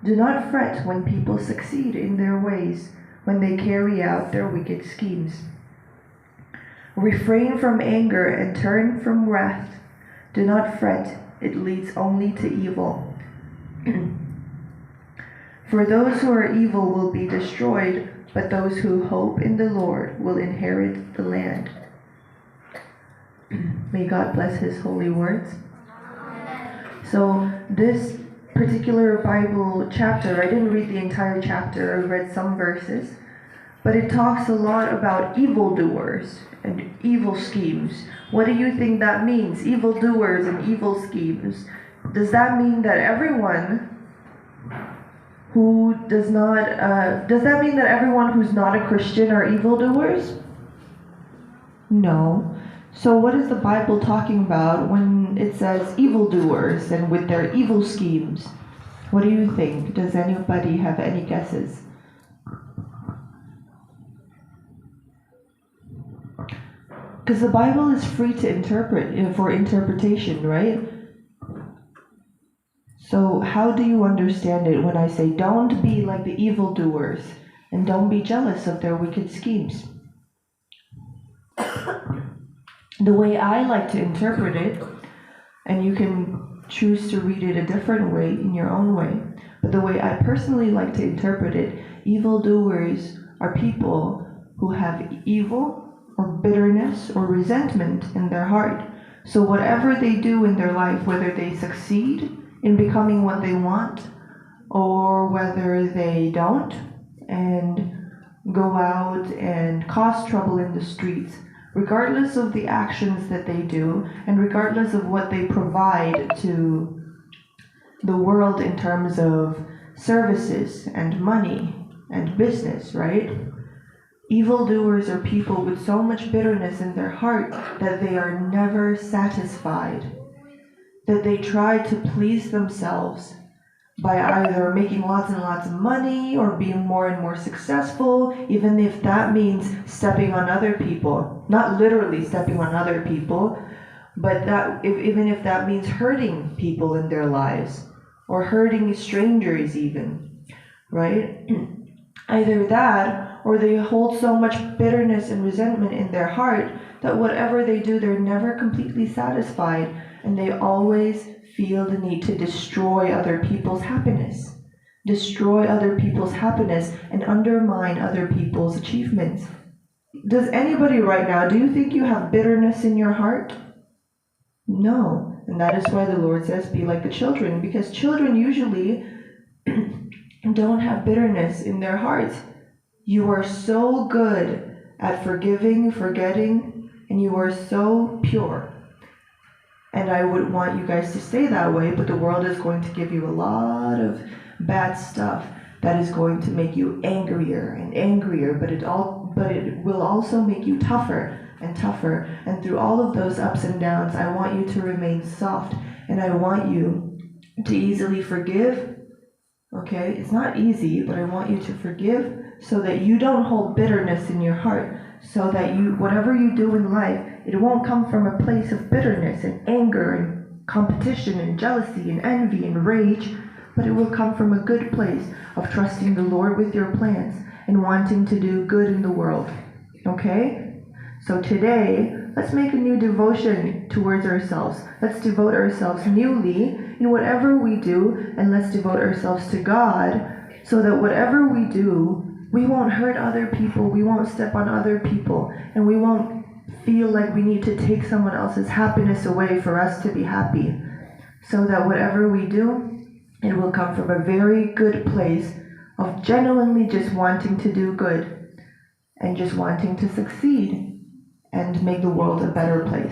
Do not fret when people succeed in their ways, when they carry out their wicked schemes. Refrain from anger and turn from wrath. Do not fret, it leads only to evil. For those who are evil will be destroyed, but those who hope in the Lord will inherit the land. May God bless his holy words. So this particular Bible chapter, I didn't read the entire chapter, I read some verses, but it talks a lot about evildoers and evil schemes. What do you think that means? Evildoers and evil schemes. Does that mean that everyone does that mean that everyone who's not a Christian are evildoers? No. So what is the Bible talking about when it says evildoers and with their evil schemes? What do you think? Does anybody have any guesses? Because the Bible is free to interpret, for interpretation, right? So how do you understand it when I say don't be like the evildoers and don't be jealous of their wicked schemes? The way I like to interpret it, and you can choose to read it a different way in your own way, but the way I personally like to interpret it, evildoers are people who have evil or bitterness or resentment in their heart. So whatever they do in their life, whether they succeed in becoming what they want, or whether they don't, and go out and cause trouble in the streets, regardless of the actions that they do, and regardless of what they provide to the world in terms of services and money and business, right? Evildoers are people with so much bitterness in their heart that they are never satisfied, that they try to please themselves by either making lots and lots of money or being more and more successful, even if that means stepping on other people. Not literally stepping on other people, but even if that means hurting people in their lives or hurting strangers even, right? Either that, or they hold so much bitterness and resentment in their heart that whatever they do, they're never completely satisfied, and they always feel the need to destroy other people's happiness. Destroy other people's happiness and undermine other people's achievements. Does anybody right now, do you think you have bitterness in your heart? No. And that is why the Lord says, be like the children, because children usually don't have bitterness in their hearts. You are so good at forgiving, forgetting, and you are so pure. And I would want you guys to stay that way, but the world is going to give you a lot of bad stuff that is going to make you angrier and angrier, but it will also make you tougher and tougher. And through all of those ups and downs, I want you to remain soft, and I want you to easily forgive. Okay, it's not easy, but I want you to forgive so that you don't hold bitterness in your heart, so that whatever you do in life, it won't come from a place of bitterness and anger and competition and jealousy and envy and rage, but it will come from a good place of trusting the Lord with your plans and wanting to do good in the world. Okay? So today, let's make a new devotion towards ourselves. Let's devote ourselves newly in whatever we do, and let's devote ourselves to God so that whatever we do, we won't hurt other people, we won't step on other people, and we won't feel like we need to take someone else's happiness away for us to be happy. So that whatever we do, it will come from a very good place of genuinely just wanting to do good and just wanting to succeed and make the world a better place.